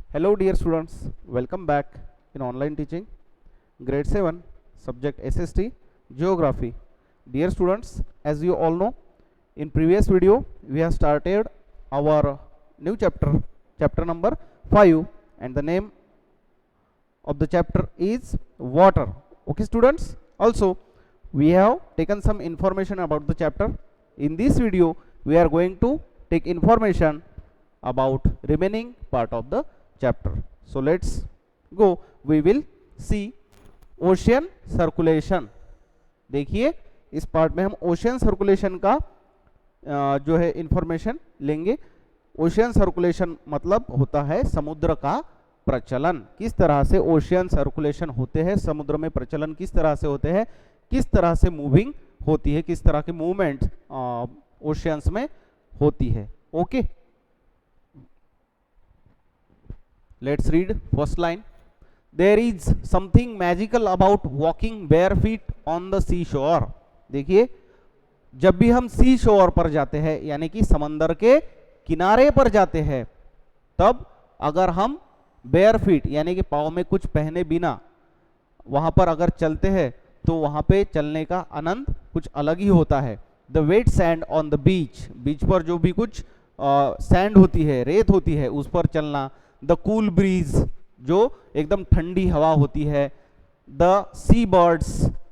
Hello dear students, welcome back in online teaching, grade 7, subject SST, Geography. Dear students, as you all know, in previous video we have started our new chapter number 5, and the name of the chapter is water. Okay students, also we have taken some information about the chapter. In this video we are going to take information about remaining part of the chapter. So let's go. We will see ocean circulation. देखिए इस part में हम ocean circulation का जो है information लेंगे. Ocean circulation मतलब होता है समुद्र का प्रचलन. किस तरह से ओशियन सर्कुलेशन होते हैं, समुद्र में प्रचलन किस तरह से होते हैं, किस तरह से मूविंग होती है, किस तरह के मूवमेंट ओशियंस में होती है. Okay, let's read first line. There is something magical about walking bare feet on the seashore. देखिए, जब भी हम सी शोर पर जाते हैं यानी कि समंदर के किनारे पर जाते हैं, तब अगर हम बेयर फीट यानी कि पाँव में कुछ पहने बिना वहां पर अगर चलते हैं तो वहां पे चलने का आनंद कुछ अलग ही होता है. The wet sand on the beach, beach पर जो भी कुछ सैंड होती है, रेत होती है, उस पर चलना. द कूल ब्रीज, जो एकदम ठंडी हवा होती है. The sea birds,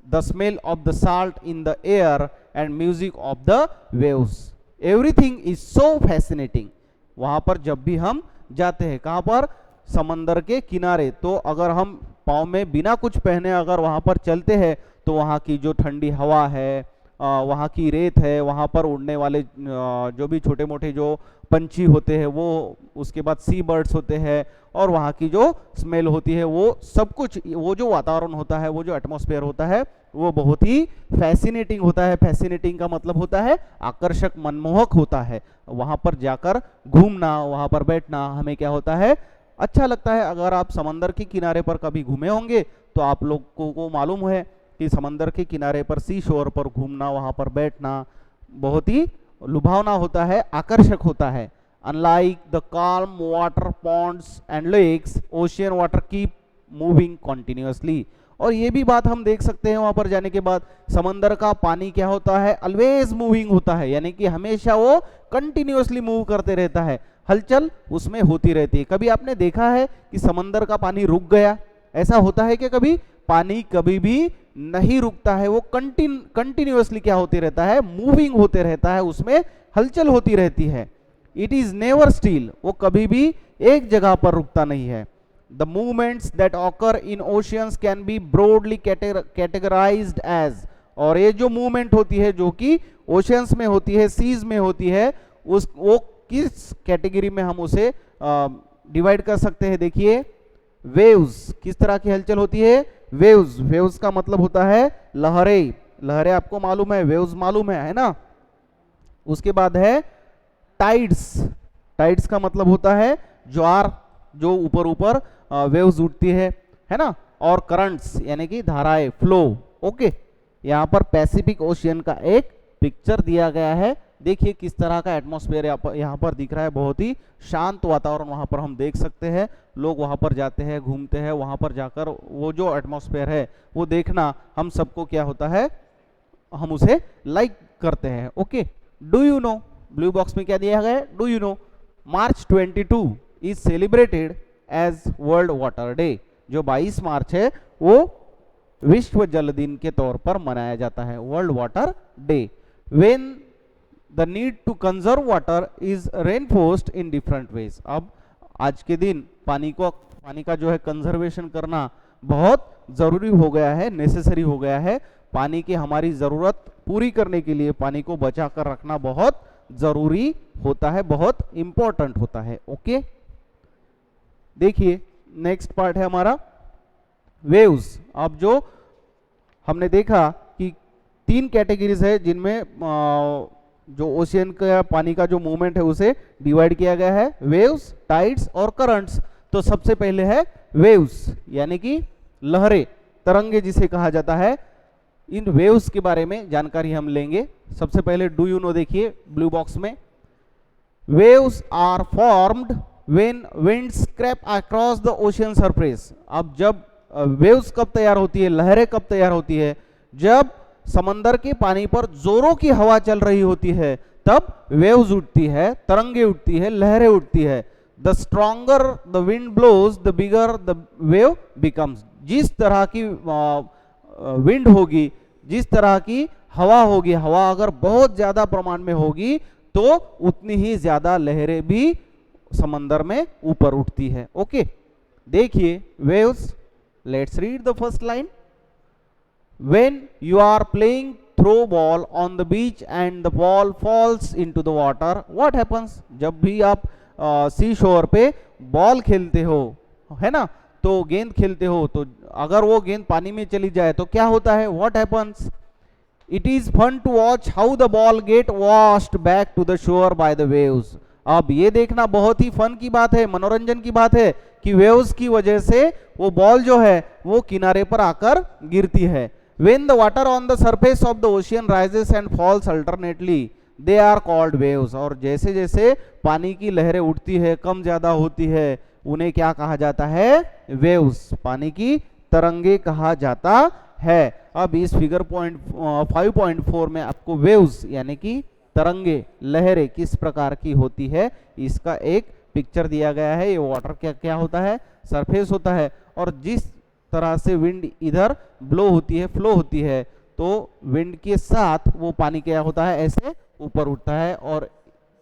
the smell of the salt in the air and music of the waves. Everything is so fascinating. वहां पर जब भी हम जाते हैं, कहां पर, समंदर के किनारे, तो अगर हम पाँव में बिना कुछ पहने अगर वहां पर चलते हैं तो वहां की जो ठंडी हवा है, वहाँ की रेत है, वहाँ पर उड़ने वाले जो भी छोटे मोटे जो पंछी होते हैं वो, उसके बाद सी बर्ड्स होते हैं, और वहाँ की जो स्मेल होती है, वो सब कुछ, वो जो वातावरण होता है, वो जो एटमॉस्फेयर होता है, वो बहुत ही फैसिनेटिंग होता है. फैसिनेटिंग का मतलब होता है आकर्षक, मनमोहक होता है. वहाँ पर जाकर घूमना, वहाँ पर बैठना हमें क्या होता है, अच्छा लगता है. अगर आप समंदर के किनारे पर कभी घूमे होंगे तो आप लोगों को मालूम है कि समंदर के किनारे पर, सी शोर पर घूमना, वहां पर बैठना बहुत ही लुभावना होता है, आकर्षक होता है. Unlike the calm water ponds and lakes, ocean water keep moving continuously. और ये भी बात हम देख सकते हैं वहां पर जाने के बाद, समंदर का पानी क्या होता है, ऑलवेज मूविंग होता है, यानी कि हमेशा वो कंटिन्यूसली मूव करते रहता है, हलचल उसमें होती रहती है. कभी आपने देखा है कि समंदर का पानी रुक गया? ऐसा होता है कि कभी पानी कभी भी नहीं रुकता है, वो कंटिन्यूअसली क्या होते रहता है, मूविंग होते रहता है, उसमें हलचल होती रहती है. इट इज नेवर स्टिल, वो कभी भी एक जगह पर रुकता नहीं है. The movements that occur in oceans can be broadly categorised as, और ये जो मूवमेंट होती है जो कि ओशियंस में होती है, सीज में होती है, उस वो किस कैटेगरी में हम उसे डिवाइड कर सकते हैं. देखिए, वेव्स, किस तरह की हलचल होती है, वेव्स. वेव्स का मतलब होता है लहरें. लहरें आपको मालूम है, वेव्स मालूम है ना. उसके बाद है टाइड्स. टाइड्स का मतलब होता है ज्वार, जो ऊपर ऊपर वेव्स उठती है ना. और करंट्स यानी कि धाराएं, फ्लो. ओके, यहाँ पर पैसिफिक ओशियन का एक पिक्चर दिया गया है. देखिए किस तरह का एटमॉस्फेयर यहाँ पर दिख रहा है, बहुत ही शांत वातावरण वहाँ पर हम देख सकते हैं. लोग वहाँ पर जाते हैं, घूमते हैं, वहाँ पर जाकर वो जो एटमॉस्फेयर है वो देखना हम सबको क्या होता है, हम उसे लाइक करते हैं. Okay, do you know, blue box में क्या दिया गया है, do you know March 22 is celebrated as world water day. जो 22 मार्च है वो विश्व जल दिन के तौर पर मनाया जाता है, world water day. When the need to conserve water is reinforced in different ways. अब आज के दिन पानी का जो है कंजर्वेशन करना बहुत जरूरी हो गया है, नेसेसरी हो गया है. पानी की हमारी जरूरत पूरी करने के लिए पानी को बचा कर रखना बहुत जरूरी होता है, बहुत इंपॉर्टेंट होता है. ओके, देखिए नेक्स्ट पार्ट है हमारा वेव्स. अब जो हमने देखा कि 3 कैटेगरीज है जिनमें जो ओशियन का पानी का जो मूवमेंट है उसे डिवाइड किया गया है, वेव्स, टाइड्स और करंट्स. तो सबसे पहले है वेव्स यानी कि लहरें, तरंगे जिसे कहा जाता है. इन वेव्स के बारे में जानकारी हम लेंगे. सबसे पहले डू यू नो देखिए ब्लू बॉक्स में, waves are formed when winds scrape across the ocean surface. अब जब वेव्स कब तैयार होती है, लहरें कब तैयार होती है, जब समंदर के पानी पर जोरों की हवा चल रही होती है तब वेव्स उठती है, तरंगे उठती है, लहरें उठती है। The stronger the wind blows the bigger the wave becomes. जिस तरह की विंड होगी, जिस तरह की हवा होगी, हवा अगर बहुत ज्यादा प्रमाण में होगी तो उतनी ही ज्यादा लहरें भी समंदर में ऊपर उठती है। ओके, देखिए waves, let's read the first line. When you are playing throw ball on the beach and the ball falls into the water, what happens? जब भी आप सी शोर पे बॉल खेलते हो, है ना, तो गेंद खेलते हो, तो अगर वो गेंद पानी में चली जाए तो क्या होता है? What happens? It is fun to watch how the ball get washed back to the shore by the waves. अब ये देखना बहुत ही फन की बात है, मनोरंजन की बात है कि वेव्स की वजह से वो बॉल जो है वो किनारे पर आकर गिरती है। When the water on the surface of the ocean rises and falls alternately, they are called waves. और जैसे जैसे पानी की लहरें उठती है, कम ज्यादा होती है, उन्हें क्या कहा जाता है? वेव्स, पानी की तरंगे कहा जाता है। अब इस फिगर 5.4 में आपको वेव्स यानी कि तरंगे, लहरें किस प्रकार की होती है इसका एक पिक्चर दिया गया है। ये वाटर क्या क्या होता है? सरफेस होता है, और जिस तरह से विंड इधर ब्लो होती है, फ्लो होती है, तो विंड के साथ वो पानी क्या होता है? ऐसे ऊपर उठता है, और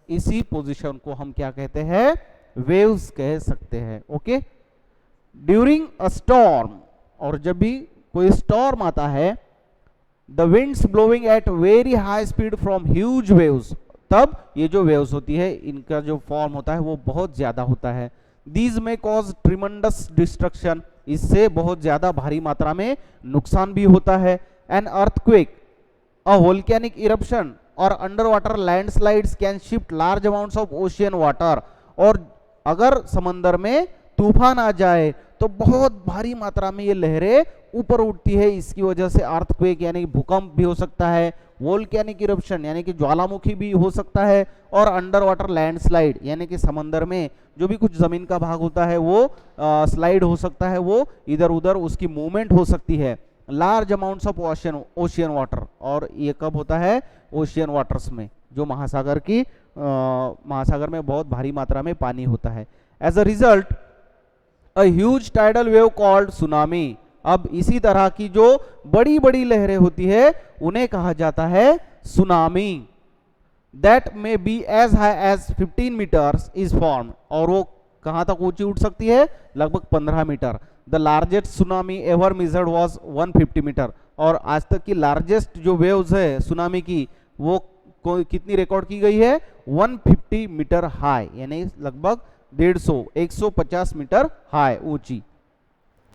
इसी पोजीशन को हम क्या कहते हैं? वेव्स कह सकते हैं। ओके, ड्यूरिंग अ स्टॉर्म, और जब भी कोई स्टॉर्म आता है, the winds blowing at very high speed from huge waves, तब ये जो वेव्स होती है इनका जो फॉर्म होता है वो बहुत ज्यादा होता है। दीज में कॉज ट्रिमेंडस डिस्ट्रक्शन, इससे बहुत ज्यादा भारी मात्रा में नुकसान भी होता है। An earthquake, a volcanic eruption और under water landslides can shift large amounts of ocean water, और अगर समंदर में तूफान आ जाए तो बहुत भारी मात्रा में ये लहरें ऊपर उठती है। इसकी वजह से अर्थक्वेक यानी भूकंप भी हो सकता है, वोल्केनिक इरप्शन यानी कि ज्वालामुखी भी हो सकता है, और अंडर वाटर लैंडस्लाइड यानी कि समंदर में जो भी कुछ जमीन का भाग होता है वो स्लाइड हो सकता है, वो इधर उधर उसकी मूवमेंट हो सकती है। Large amounts of ocean water, और ये कब होता है? ओशियन वाटर्स में, जो महासागर में बहुत भारी मात्रा में पानी होता है। As a result a huge tidal wave called tsunami. अब इसी तरह की जो बड़ी बड़ी लहरें होती है उन्हें कहा जाता है tsunami. That may be as high as 15 metres is form, और वो कहां तक ऊंची उठ सकती है? लगभग 15 metre. The largest tsunami ever measured was 150 metre, और आज तक की लार्जेस्ट जो वेव्स है सुनामी की वो कितनी रिकॉर्ड की गई है? 150 मीटर हाई, यानी लगभग 150 मीटर हाई ऊंची।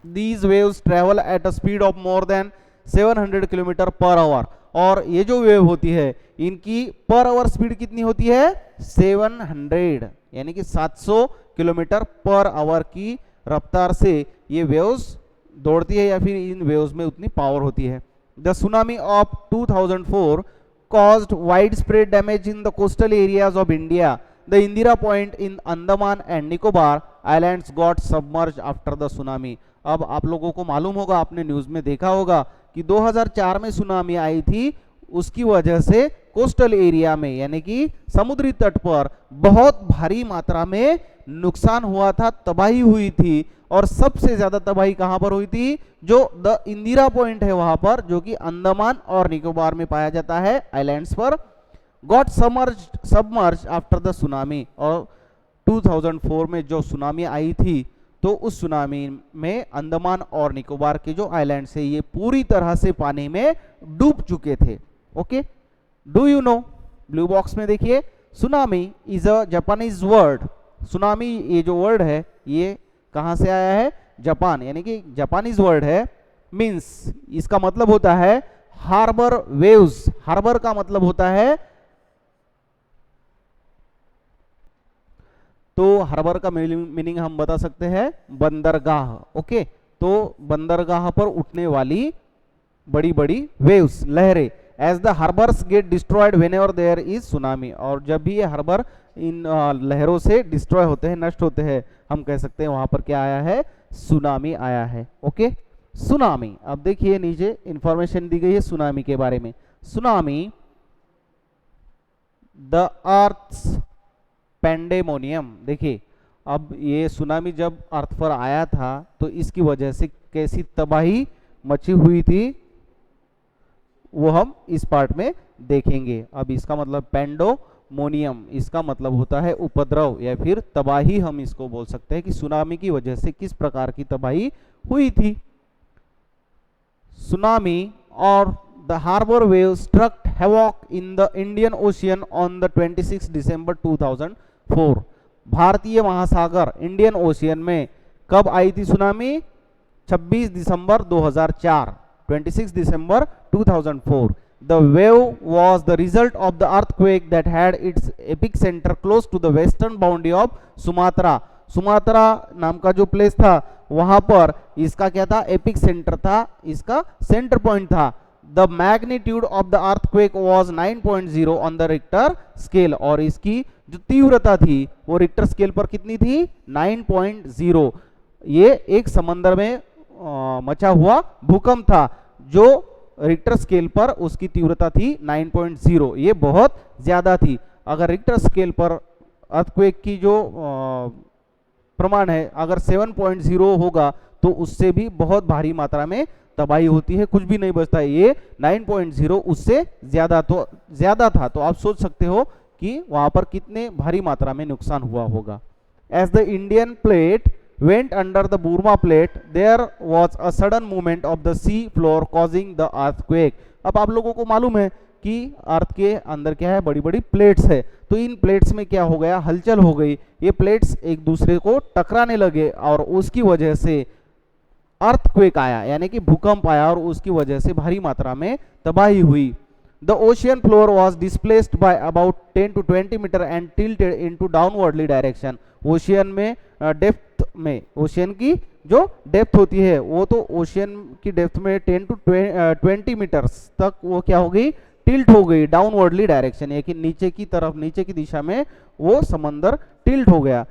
These waves travel at a speed of more than 700 kilometre per our, और ये जो वेव होती है इनकी पर आवर स्पीड कितनी होती है? 700, यानी कि 700 किलोमीटर पर आवर की रफ्तार से ये वेव्स दौड़ती है, या फिर इन वेव्स में उतनी पावर होती है। The tsunami of 2004 caused widespread damage in the coastal areas of India. The Indira Point in Andaman and Nicobar Islands got submerged after the tsunami. अब आप लोगों को मालूम होगा, आपने न्यूज में देखा होगा कि 2004 में सुनामी आई थी, उसकी वजह से कोस्टल एरिया में यानी कि समुद्री तट पर बहुत भारी मात्रा में नुकसान हुआ था, तबाही हुई थी। और सबसे ज्यादा तबाही कहां पर हुई थी? जो द इंदिरा पॉइंट है वहां पर, जो कि अंडमान और निकोबार में पाया जाता है, आइलैंड्स पर। Got submerged after the tsunami, और 2004 में जो सुनामी आई थी तो उस सुनामी में अंडमान और निकोबार के जो आइलैंड्स है ये पूरी तरह से पानी में डूब चुके थे। Okay, do you know, blue box में देखिए, tsunami is a Japanese word. Tsunami ये जो वर्ड है ये कहां से आया है? जापान, यानी कि जापानीज वर्ड है। मींस इसका मतलब होता है हार्बर वेव्स। हार्बर का मतलब होता है, तो हार्बर का मीनिंग हम बता सकते हैं बंदरगाह। ओके, तो बंदरगाह पर उठने वाली बड़ी बड़ी वेव्स, लहरें। As the harbours get destroyed whenever there is tsunami, और जब भी ये हार्बर इन लहरों से डिस्ट्रॉय होते हैं, नष्ट होते हैं, हम कह सकते हैं वहां पर क्या आया है, सुनामी आया है। Okay, tsunami. अब देखिए नीचे इंफॉर्मेशन दी गई है सुनामी के बारे में। Tsunami, the earth's pandemonium. देखिए अब ये सुनामी जब अर्थ पर आया था तो इसकी वजह से कैसी तबाही मची हुई थी वो हम इस पार्ट में देखेंगे। अब इसका मतलब पेंडोमोनियम, इसका मतलब होता है उपद्रव या फिर तबाही, हम इसको बोल सकते हैं कि सुनामी की वजह से किस प्रकार की तबाही हुई थी। सुनामी और the harbour wave struck havoc in the Indian ocean on the 26 दिसंबर 2004। भारतीय महासागर इंडियन ओशियन में कब आई थी tsunami? 26 December 2004, 26 December 2004. The wave was the result of the earthquake that had its epicenter close to the western boundary of Sumatra. Sumatra नाम का जो place था वहां पर इसका क्या था, एपिक सेंटर था, इसका सेंटर पॉइंट था। The magnitude of the earthquake was 9.0 on the Richter scale, और इसकी जो तीव्रता थी वो रिक्टर स्केल पर कितनी थी, 9.0। ये एक समंदर में मचा हुआ भूकंप था जो रिक्टर स्केल पर उसकी तीव्रता थी 9.0, ये बहुत ज्यादा थी। अगर रिक्टर स्केल पर अर्थक्वेक की जो प्रमाण है अगर 7.0 होगा तो उससे भी बहुत भारी मात्रा में तबाही होती है, कुछ भी नहीं बचता है। ये 9.0 उससे ज्यादा था, तो आप सोच सकते हो कि वहां पर कितने भारी मात्रा में नुकसान हुआ होगा। As the Indian plate went under the Burma plate, there was a sudden movement of the sea floor causing the earthquake. अब आप लोगों को मालूम है कि अर्थ के अंदर क्या है, बड़ी बड़ी प्लेट्स है, तो इन प्लेट्स में क्या हो गया, हलचल हो गई, ये प्लेट्स एक दूसरे को टकराने लगे और उसकी वजह से अर्थक्वेक आया, यानी कि भूकंप आया और उसकी वजह से भारी मात्रा में तबाही हुई। The ocean floor was displaced by about 10 to 20 meter and tilted into downwardly direction. Ocean में डेप्थ में, ओशियन की जो डेप्थ होती है वो तो ओशियन की डेप्थ में 10 to 20 मीटर्स तक वो क्या हो गई, टिल्ट हो गई डाउनवर्डली डायरेक्शन, यानी कि नीचे की तरफ, नीचे की दिशा में वो समंदर टिल्ट हो गया।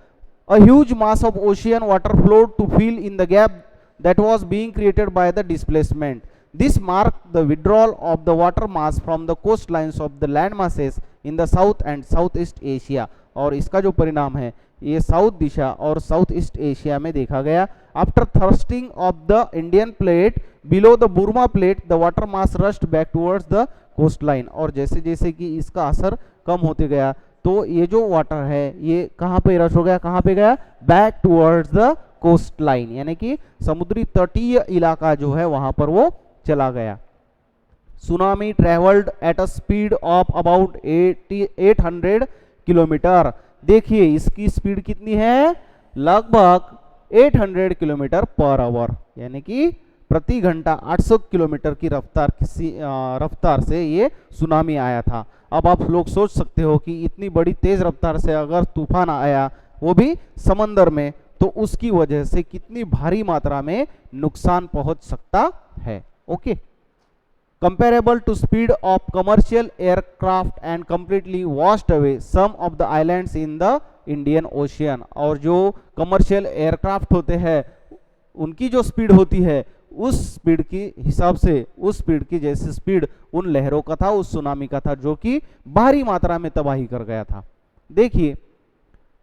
A huge mass of ocean water flowed to fill in the gap that was being created by the displacement. This marked the withdrawal of the water mass from the coastlines of the land masses in the South and Southeast Asia. और इसका जो परिणाम है ये south दिशा और south east Asia में देखा गया। After thrusting of the Indian plate below the Burma plate the water mass rushed back towards the coast line, और जैसे जैसे कि इसका असर कम होते गया तो ये जो वाटर है ये कहाँ पे रश हो गया, कहाँ पे गया, back towards the coast line, यानी कि समुद्री तटीय इलाका जो है वहां पर वो चला गया। Tsunami travelled at a speed of about 800 kilometre. देखिए इसकी स्पीड कितनी है, लगभग 800 किलोमीटर पर आवर, यानी कि प्रति घंटा 800 किलोमीटर की रफ्तार से ये सुनामी आया था। अब आप लोग सोच सकते हो कि इतनी बड़ी तेज रफ्तार से अगर तूफान आया वो भी समंदर में, तो उसकी वजह से कितनी भारी मात्रा में नुकसान पहुंच सकता है। Okay, comparable to speed of commercial aircraft and completely washed away some of the islands in the Indian Ocean। और जो कमर्शियल एयरक्राफ्ट होते हैं उनकी जो स्पीड होती है उस स्पीड की हिसाब से, उस स्पीड की जैसी स्पीड उन लहरों का था, उस सुनामी का था, जो कि भारी मात्रा में तबाही कर गया था। देखिए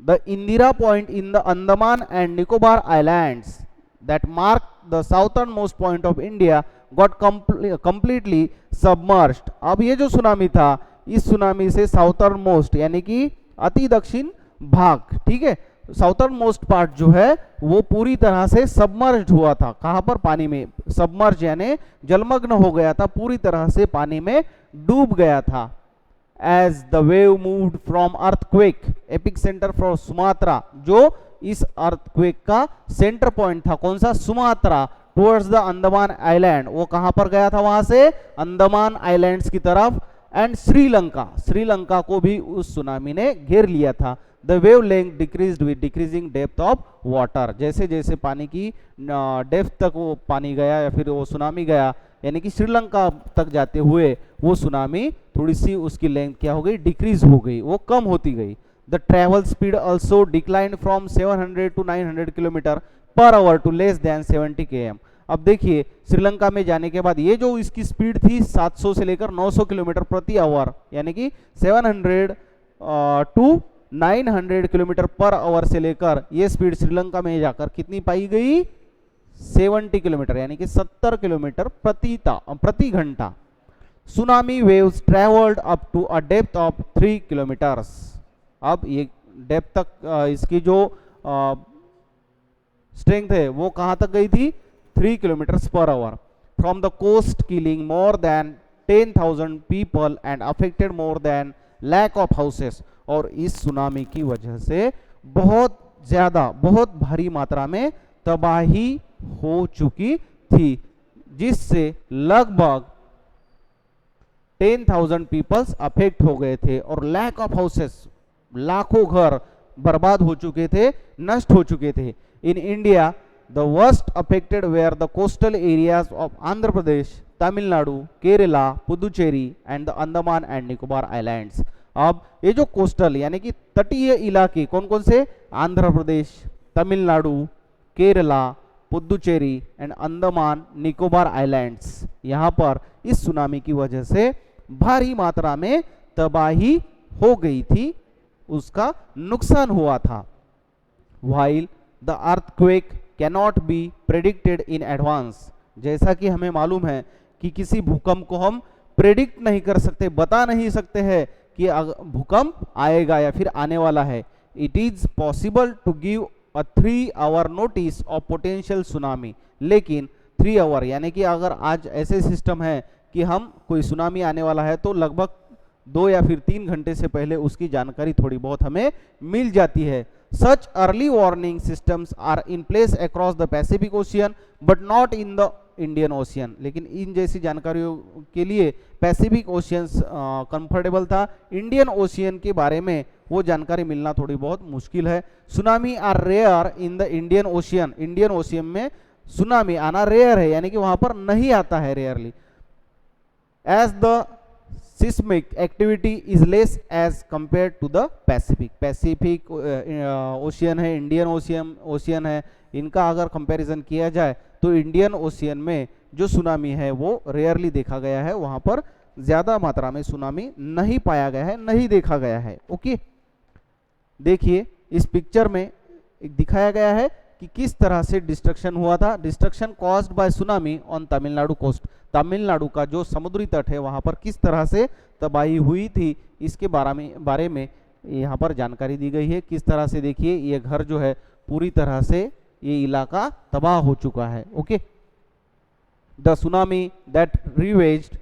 the Indira point in the Andaman and Nicobar islands that mark the southernmost point of India got completely submerged। अब ये जो सुनामी था, इस सुनामी से साउथर्न मोस्ट यानी कि अति दक्षिण भाग, ठीक है, साउथर्न मोस्ट पार्ट जो है वो पूरी तरह से सबमर्ज्ड हुआ था। कहां पर, पानी में। सबमर्ज यानी जलमग्न हो गया था, पूरी तरह से पानी में डूब गया था। As the wave moved from earthquake epicentre from Sumatra, जो इस अर्थक्वेक का सेंटर पॉइंट था, कौन सा, Sumatra, towards the Andaman island, वो कहां पर गया था, वहां से अंडमान आइलैंड्स की तरफ, एंड श्रीलंका, श्रीलंका को भी उस सुनामी ने घेर लिया था। The wave length decreased with decreasing depth of water, जैसे जैसे पानी की डेप्थ तक वो पानी गया या फिर वो सुनामी गया, यानी कि श्रीलंका तक जाते हुए वो सुनामी थोड़ी सी उसकी लेंथ क्या हो गई, डिक्रीज हो गई, वो कम होती गई। The travel speed also decline from 700 to 900 kilometre per hour to less than 70 km। अब देखिए श्रीलंका में जाने के बाद ये जो इसकी स्पीड थी 700 से लेकर 900 किलोमीटर प्रति आवर, यानी कि 700 टू 900 किलोमीटर पर आवर से लेकर ये स्पीड श्रीलंका में जाकर कितनी पाई गई, 70 किलोमीटर, यानी कि 70 किलोमीटर प्रति घंटा। Tsunami waves travelled up to a depth of 3 kilometres. अब ये डेप्थ तक इसकी जो स्ट्रेंथ है वो कहां तक गई थी, 3 kilometre per hour from the coast, killing more than 10,000 people and affected more than lakh of houses. और इस सुनामी की वजह से बहुत ज्यादा, बहुत भारी मात्रा में तबाही हो चुकी थी, जिससे लगभग 10,000 पीपल्स अफेक्ट हो गए थे और लैक ऑफ हाउसेस, लाखों घर बर्बाद हो चुके थे, नष्ट हो चुके थे। In India the worst affected were the coastal areas of Andhra Pradesh, Tamil Nadu, Kerala, Puducherry and the Andaman and Nicobar islands. अब ये जो कोस्टल यानी कि तटीय इलाके कौन कौन से, आंध्र प्रदेश, तमिलनाडु, केरला, पुदुचेरी एंड अंडमान निकोबार आइलैंड्स, यहाँ पर इस सुनामी की वजह से भारी मात्रा में तबाही हो गई थी, उसका नुकसान हुआ था। While the earthquake cannot be predicted in advance, जैसा कि हमें मालूम है कि किसी भूकंप को हम प्रेडिक्ट नहीं कर सकते, बता नहीं सकते हैं कि भूकंप आएगा या फिर आने वाला है। It is possible to give a 3-hour notice of potential tsunami, लेकिन 3 आवर यानी कि अगर आज ऐसे सिस्टम है कि हम कोई सुनामी आने वाला है तो लगभग 2 या फिर 3 घंटे से पहले उसकी जानकारी थोड़ी बहुत हमें मिल जाती है। Such early warning systems are in place across the Pacific Ocean but not in the Indian Ocean। लेकिन इन जैसी जानकारियों के लिए पैसिफिक ओशियन कंफर्टेबल था, इंडियन ओशियन के बारे में वो जानकारी मिलना थोड़ी बहुत मुश्किल है। Tsunami are rare in the Indian ocean, Indian ocean में सुनामी आना रेयर है, यानी कि वहां पर नहीं आता है, rarely. As the seismic activity is less as compared to the Pacific। Pacific ocean है, इंडियन ओशियन है, इनका अगर कंपैरिजन किया जाए तो इंडियन ओशियन में जो सुनामी है वो रेयरली देखा गया है, वहां पर ज्यादा मात्रा में सुनामी नहीं पाया गया है, नहीं देखा गया है। ओके, देखिए इस पिक्चर में एक दिखाया गया है कि किस तरह से डिस्ट्रक्शन हुआ था। Destruction caused by tsunami on Tamil Nadu coast, Tamil Nadu का जो समुद्री तट है वहां पर किस तरह से तबाही हुई थी, इसके बारे में यहाँ पर जानकारी दी गई है। किस तरह से, देखिए ये घर जो है पूरी तरह से ये इलाका तबाह हो चुका है। Okay, the tsunami that ravaged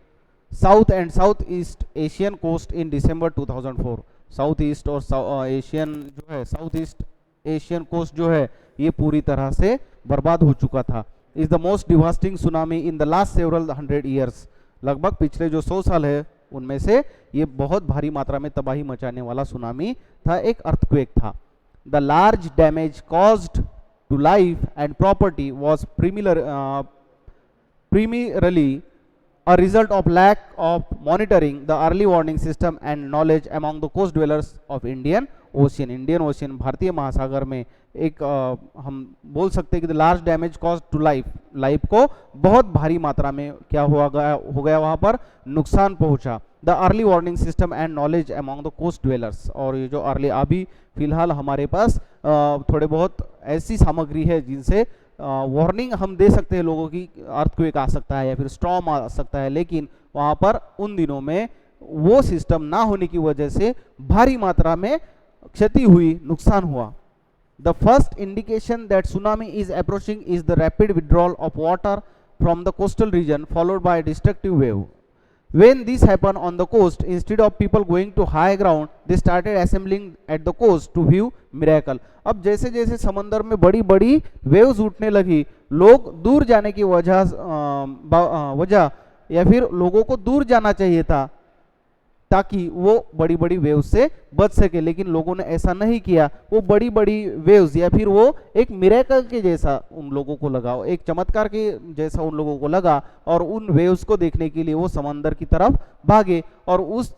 south and south east Asian coast in December 2004। South east और एशियन जो है, साउथ ईस्ट एशियन कोस्ट जो है ये पूरी तरह से बर्बाद हो चुका था। Is the most devastating tsunami in the last several 100 years. लगभग पिछले जो 100 साल है उनमें से ये बहुत भारी मात्रा में तबाही मचाने वाला सुनामी था, एक अर्थक्वेक था। The large damage caused to life and property was primarily a result of lack of monitoring the early warning system and knowledge among the coast dwellers of Indian Ocean। Indian ocean, भारतीय महासागर में एक हम बोल सकते हैं कि large damage cause to life को बहुत भारी मात्रा में क्या हो गया वहां पर नुकसान पहुंचा। The early warning system and knowledge among the coast dwellers, और ये जो अर्ली, अभी फिलहाल हमारे पास थोड़े बहुत ऐसी सामग्री है जिनसे वार्निंग हम दे सकते हैं लोगों की, अर्थक्वेक आ सकता है या फिर स्टॉर्म आ सकता है, लेकिन वहां पर उन दिनों में वो सिस्टम ना होने की वजह से भारी मात्रा में क्षति हुई, नुकसान हुआ। The first indication that tsunami is approaching is the rapid withdrawal of water from the coastal region followed by a destructive wave. When this happened on the coast, instead of people going to high ground, they started assembling at the coast to view miracle। अब जैसे जैसे समंदर में बड़ी बड़ी waves उठने लगी, लोग दूर जाने की वजह या फिर लोगों को दूर जाना चाहिए था ताकि वो बड़ी बड़ी वेव्स से बच सके, लेकिन लोगों ने ऐसा नहीं किया। वो बड़ी बड़ी वेव्स, या फिर वो एक मिरेकल के जैसा उन लोगों को लगा, एक चमत्कार के जैसा उन लोगों को लगा, और उन वेव्स को देखने के लिए वो समंदर की तरफ भागे, और उस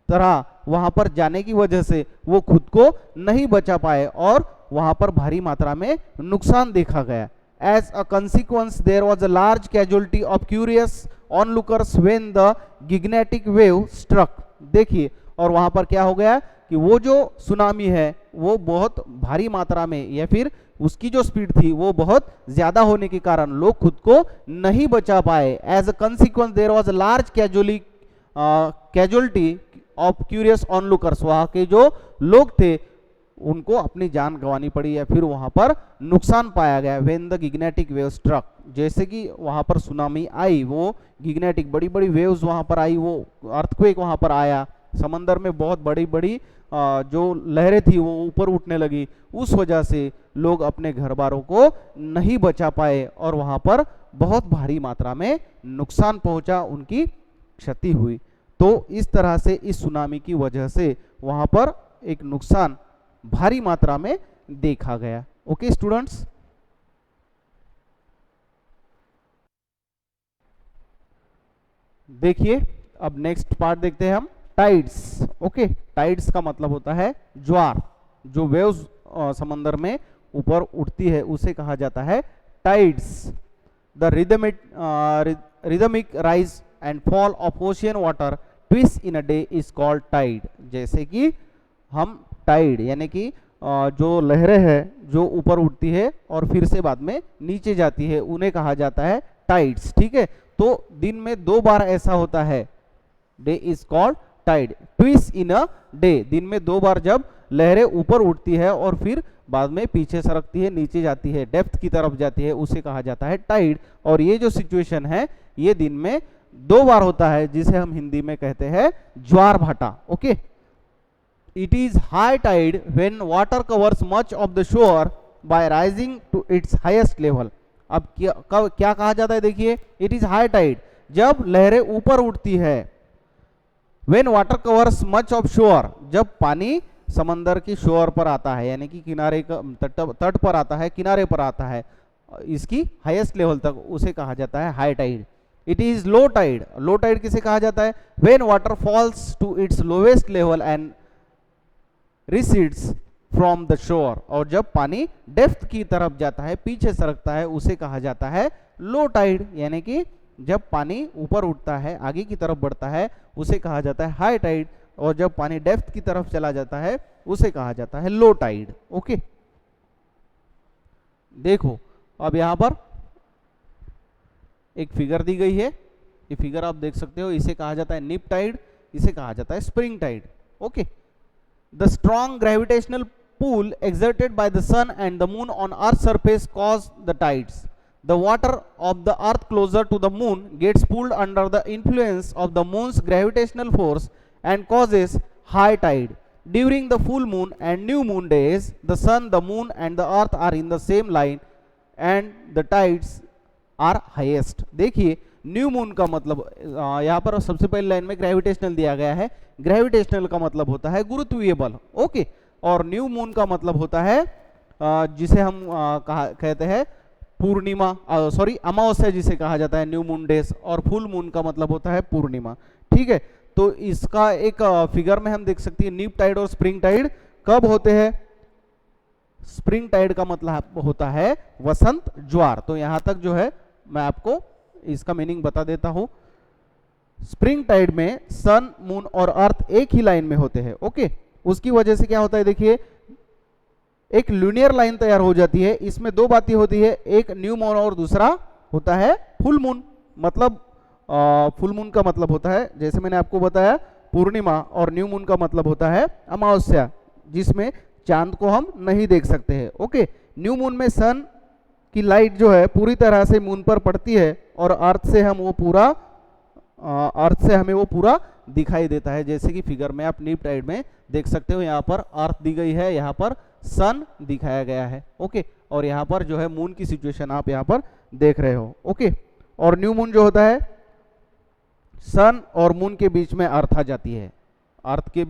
तरह वहां पर जाने की वजह से वो खुद को नहीं बचा पाए और वहां पर भारी मात्रा में नुकसान देखा गया। As a consequence, there was a large casualty of curious onlookers when the gigantic wave struck। देखिए, और वहां पर क्या हो गया कि वो जो सुनामी है वो बहुत भारी मात्रा में, या फिर उसकी जो स्पीड थी वो बहुत ज्यादा होने के कारण लोग खुद को नहीं बचा पाए। As a consequence, there was a large casualty of curious onlookers। वहां के जो लोग थे उनको अपनी जान गंवानी पड़ी, या फिर वहां पर नुकसान पाया गया। व्हेन द गिगनेटिक वेव स्ट्रक, जैसे कि वहां पर सुनामी आई, वो गिगनेटिक बड़ी बड़ी वेव्स वहां पर आई, वो अर्थक्वेक वहां पर आया, समंदर में बहुत बड़ी बड़ी जो लहरें थी वो ऊपर उठने लगी। उस वजह से लोग अपने घर बारों को नहीं बचा पाए और वहां पर बहुत भारी मात्रा में नुकसान पहुंचा, उनकी क्षति हुई। तो इस तरह से इस सुनामी की वजह से वहां पर एक नुकसान भारी मात्रा में देखा गया। ओके स्टूडेंट्स, देखिए अब नेक्स्ट पार्ट देखते हैं हम, टाइड्स। ओके, टाइड्स का मतलब होता है ज्वार। जो वेव्स समंदर में ऊपर उठती है उसे कहा जाता है tides. The rhythmic rise and fall of ocean water twist in a day is called tide. जैसे कि हम टाइड यानी कि जो लहरें हैं जो ऊपर उठती है और फिर से बाद में नीचे जाती है, उन्हें कहा जाता है टाइड्स। ठीक है, तो दिन में 2 बार ऐसा होता है, day is called tide. Twist in a day, दिन में 2 बार जब लहरें ऊपर उठती है और फिर बाद में पीछे सरकती है, नीचे जाती है, डेप्थ की तरफ जाती है, उसे कहा जाता है टाइड। और ये जो सिचुएशन है ये दिन में 2 बार होता है, जिसे हम हिंदी में कहते हैं ज्वार भाटा। Okay, it is high tide when water covers much of the shore by rising to its highest level। अब क्या कहा जाता है, देखिए, it is high tide जब लहरें ऊपर उठती है, when water covers much of shore जब पानी समंदर की शोर पर आता है, यानी कि किनारे का तट पर आता है, किनारे पर आता है, इसकी हाईएस्ट लेवल तक, उसे कहा जाता है high tide. It is low tide, low tide किसे कहा जाता है, when water falls to its lowest level and recedes from the shore। और जब पानी डेप्थ की तरफ जाता है, पीछे सरकता है, उसे कहा जाता है लो टाइड। यानी कि जब पानी ऊपर उठता है, आगे की तरफ बढ़ता है, उसे कहा जाता है हाई टाइड, और जब पानी डेप्थ की तरफ चला जाता है उसे कहा जाता है लो टाइड। ओके, देखो अब यहां पर एक फिगर दी गई है, ये फिगर आप देख सकते हो, इसे कहा जाता है निप टाइड, इसे कहा जाता है spring tide. Okay, the strong gravitational pull exerted by the sun and the moon on earth's surface cause the tides। the water of the earth closer to the moon gets pulled under the influence of the moon's gravitational force and causes high tide। during the full moon and new moon days, the sun, the moon and the earth are in the same line and the tides are highest। देखिए, new moon का मतलब, यहाँ पर सबसे पहली line में gravitational दिया गया है, ग्रेविटेशनल का मतलब होता है गुरुत्वीय बल। ओके, और न्यू मून का मतलब होता है जिसे हम कहते हैं पूर्णिमा, सॉरी अमावस्या जिसे कहा जाता है न्यू मून डेज, और फुल मून का मतलब होता है पूर्णिमा। ठीक है, तो इसका एक फिगर में हम देख सकते हैं नीप टाइड और स्प्रिंग टाइड कब होते हैं। स्प्रिंग टाइड का मतलब होता है वसंत ज्वार। तो यहां तक जो है मैं आपको इसका मीनिंग बता देता हूं। स्प्रिंग टाइड में सन, मून और अर्थ एक ही लाइन में होते हैं। ओके, उसकी वजह से क्या होता है, देखिए एक ल्यूनियर लाइन तैयार हो जाती है। इसमें 2 बातें होती है, एक न्यू मून और दूसरा होता है फुल मून। मतलब फुल मून का मतलब होता है, जैसे मैंने आपको बताया, पूर्णिमा, और न्यू मून का मतलब होता है अमावस्या, जिसमें चांद को हम नहीं देख सकते हैं। ओके, न्यू मून में सन की लाइट जो है पूरी तरह से मून पर पड़ती है और अर्थ से हमें वो पूरा दिखाई देता है। जैसे कि फिगर में आप नीप टाइड में देख सकते हो, यहाँ पर अर्थ दी गई है, यहाँ पर सन दिखाया गया है। ओके, और यहाँ पर जो है मून की सिचुएशन आप यहाँ पर देख रहे हो। ओके, और न्यू मून जो होता है सन और मून के बीच में अर्थ आ जाती है। अर्थ के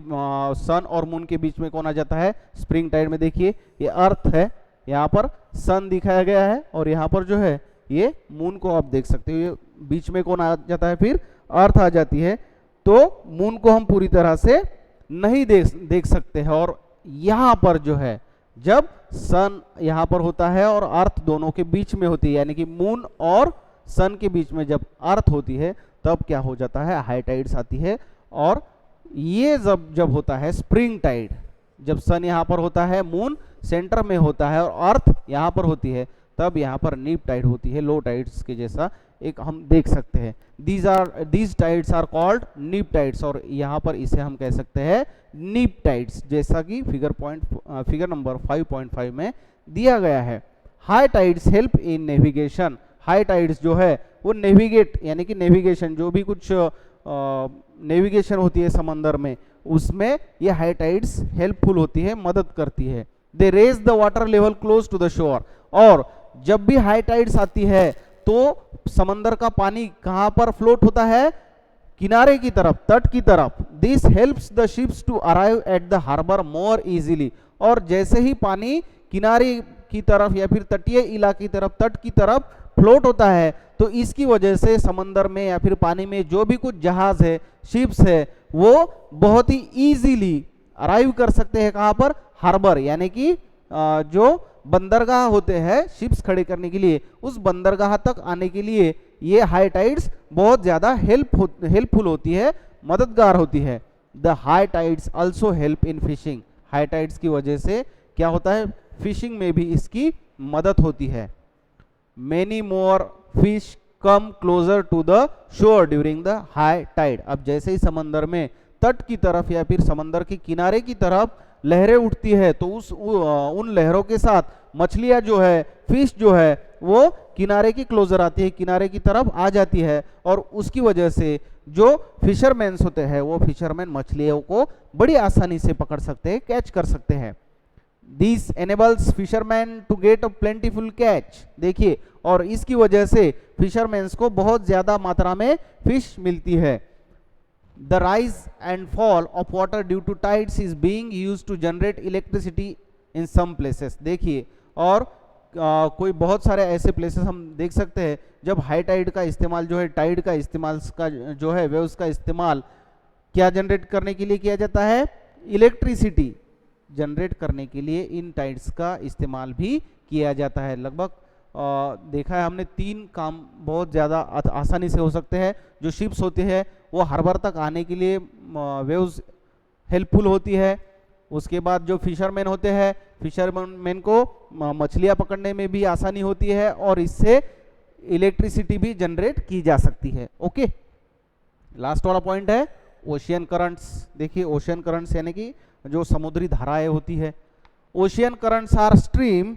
सन और मून के बीच में कौन आ जाता है? स्प्रिंग टाइड में। देखिए ये अर्थ है, यहाँ पर सन दिखाया गया है और यहाँ पर जो है ये मून को आप देख सकते हो, ये बीच में कौन आ जाता है? फिर अर्थ आ जाती है। तो मून को हम पूरी तरह से नहीं देख सकते हैं। और यहाँ पर जो है जब सन यहाँ पर होता है और अर्थ दोनों के बीच में होती है, यानी कि मून और सन के बीच में जब अर्थ होती है तब क्या हो जाता है? हाई टाइड्स आती है। और ये जब होता है स्प्रिंग टाइड, जब सन यहाँ पर होता है, मून सेंटर में होता है और अर्थ यहाँ पर होती है, तब यहाँ पर नीप टाइड होती है, लो टाइड्स के जैसा एक हम देख सकते हैं। दीज टाइड्स आर कॉल्ड नीप टाइड्स, और यहाँ पर इसे हम कह सकते हैं नीप टाइड्स, जैसा कि फिगर नंबर 5.5 में दिया गया है। High tides help in navigation. High tides जो है वो नेविगेट, यानी कि नेविगेशन, जो भी कुछ नेविगेशन होती है समंदर में, उसमें ये हाई टाइड्स हेल्पफुल होती है, मदद करती है। They raise the water level close to the shore, और जब भी हाई टाइड्स आती है तो समंदर का पानी कहां पर फ्लोट होता है? किनारे की तरफ, तट की तरफ। This helps the ships to arrive at the harbour more easily, और जैसे ही पानी किनारे की तरफ या फिर तटीय इलाके की तरफ, तट की तरफ फ्लोट होता है, तो इसकी वजह से समंदर में या फिर पानी में जो भी कुछ जहाज है, शिप्स है, वो बहुत ही इजीली अराइव कर सकते हैं। कहां पर? हार्बर, यानी कि जो बंदरगाह होते हैं शिप्स खड़े करने के लिए, उस बंदरगाह तक आने के लिए ये हाई टाइड्स बहुत ज्यादा हेल्पफुल होती है, मददगार होती है। The high tides also help in fishing. High tides की वजह से क्या होता है? फिशिंग में भी इसकी मदद होती है। Many more fish come closer to the shore during the high tide. अब जैसे ही समंदर में तट की तरफ या फिर समंदर के किनारे की तरफ लहरें उठती है, तो उन लहरों के साथ मछलियां जो है, फिश जो है, वो किनारे की क्लोजर आती है, किनारे की तरफ आ जाती है, और उसकी वजह से जो फिशरमैन्स होते हैं वो फिशरमैन मछलियों को बड़ी आसानी से पकड़ सकते हैं, कैच कर सकते हैं। This enables fisherman to get a plentiful catch. देखिए, और इसकी वजह से फिशरमैन्स को बहुत ज्यादा मात्रा में फिश मिलती है। The rise and fall of water due to tides is being used to generate electricity in some places। देखिए, और कोई बहुत सारे ऐसे प्लेसेस हम देख सकते हैं जब हाई टाइड का इस्तेमाल जो है, टाइड का इस्तेमाल का जो है, वेव्स का इस्तेमाल क्या जनरेट करने के लिए किया जाता है? इलेक्ट्रिसिटी जनरेट करने के लिए इन टाइड्स का इस्तेमाल भी किया जाता है। लगभग देखा है हमने 3 काम बहुत ज़्यादा आसानी से हो सकते हैं। जो शिप्स होती है वो हार्बर तक आने के लिए वेव्स हेल्पफुल होती है। उसके बाद जो फिशरमैन होते हैं, फिशरमैन को मछलियां पकड़ने में भी आसानी होती है, और इससे इलेक्ट्रिसिटी भी जनरेट की जा सकती है। ओके, लास्ट वाला पॉइंट है ओशियन करंट्स। देखिए, ओशियन करंट्स यानी कि जो समुद्री धाराएं होती है। Ocean currents are stream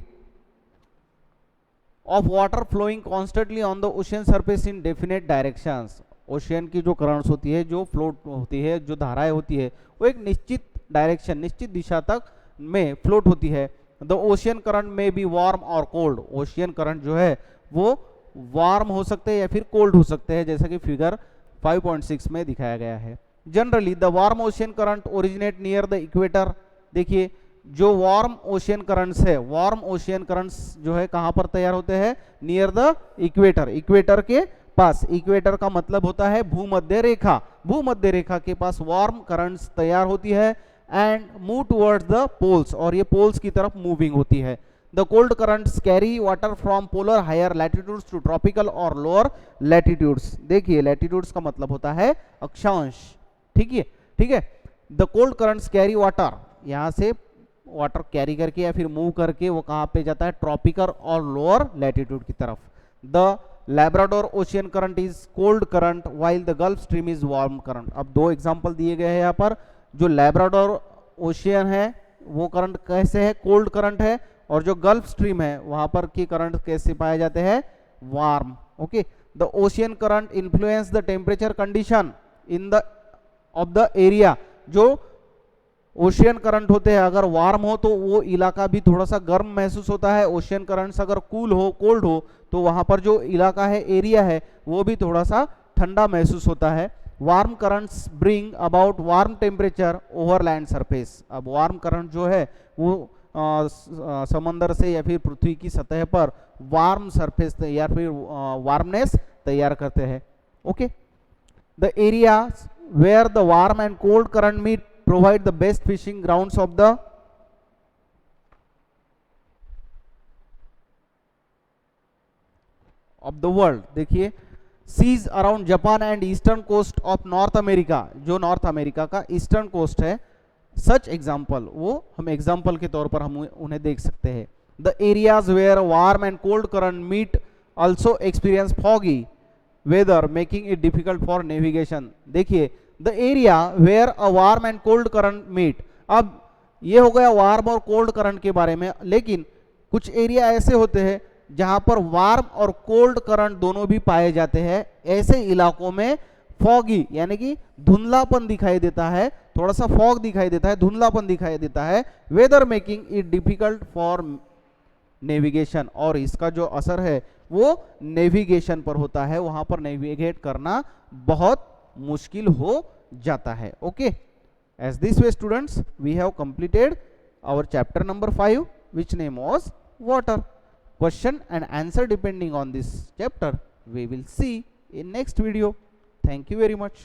of water flowing constantly on the ocean surface in definite directions. Ocean की जो करंट्स होती है, जो फ्लोट होती है, जो धाराएं होती है, वो एक निश्चित डायरेक्शन, निश्चित दिशा तक में फ्लोट होती है। द ओशियन करंट में बी वार्म और कोल्ड। ओशियन करंट जो है वो वार्म हो सकते हैं या फिर कोल्ड हो सकते हैं, जैसा कि फिगर 5.6 में दिखाया गया है। Generally the warm ocean current originate near the equator. देखिए, जो वार्म ओशियन करंट्स है, वार्म ओशियन करंट्स जो है कहां पर तैयार होते हैं? नियर द इक्वेटर, इक्वेटर के पास। इक्वेटर का मतलब होता है भूमध्य रेखा। भूमध्य रेखा के पास वार्म करंट्स तैयार होती है and move towards the poles, और ये पोल्स की तरफ मूविंग होती है। The cold currents carry water from polar higher latitudes to tropical और लोअर लैटिट्यूड्स। देखिए, लैटिट्यूड्स का मतलब होता है अक्षांश, ठीक है, ठीक है। The cold currents carry water, यहाँ से वाटर कैरी करके या फिर मूव करके वो कहाँ पे जाता है? ट्रॉपिकल और लोअर लैटिट्यूड की तरफ। The Labrador ocean current is cold current while the gulf stream is warm current. अब 2 एग्जांपल दिए गए हैं यहाँ पर। जो लैब्राडोर ओशियन है वो करंट कैसे है? कोल्ड करंट है, और जो गल्फ स्ट्रीम है वहां पर की करंट कैसे पाए जाते हैं? Warm. Okay, the ocean current influence the temperature condition in the of the area. जो ओशियन करंट होते हैं अगर वार्म हो तो वो इलाका भी थोड़ा सा गर्म महसूस होता है। ओशियन करंट्स अगर कूल हो, कोल्ड हो, तो वहां पर जो इलाका है, एरिया है, वो भी थोड़ा सा ठंडा महसूस होता है। Warm currents bring about warm temperature over land surface. अब वार्म करंट जो है वो समंदर से या फिर पृथ्वी की सतह पर वार्म सरफेस या फिर वार्मनेस तैयार करते हैं। Okay, the area where the warm and cold current meet provide the best fishing grounds of the world. देखिए, seas around Japan and eastern coast of North America, जो नॉर्थ अमेरिका का eastern coast है, such example, वो हम example के तौर पर हम उन्हें देख सकते हैं। The areas where warm and cold current meet also experience foggy weather making it difficult for navigation. देखिए, the area where a warm and cold current meet, अब ये हो गया वार्म और कोल्ड करंट के बारे में, लेकिन कुछ एरिया ऐसे होते हैं जहां पर वार्म और कोल्ड करंट दोनों भी पाए जाते हैं। ऐसे इलाकों में फॉगी यानी कि धुंधलापन दिखाई देता है, थोड़ा सा फॉग दिखाई देता है, धुंधलापन दिखाई देता है। Weather making it difficult for navigation, और इसका जो असर है वो नेविगेशन पर होता है, वहां पर नेविगेट करना बहुत मुश्किल हो जाता है। Okay, as this way students we have completed our chapter number 5 which name was water. Question and answer depending on this chapter we will see in next video. Thank you very much.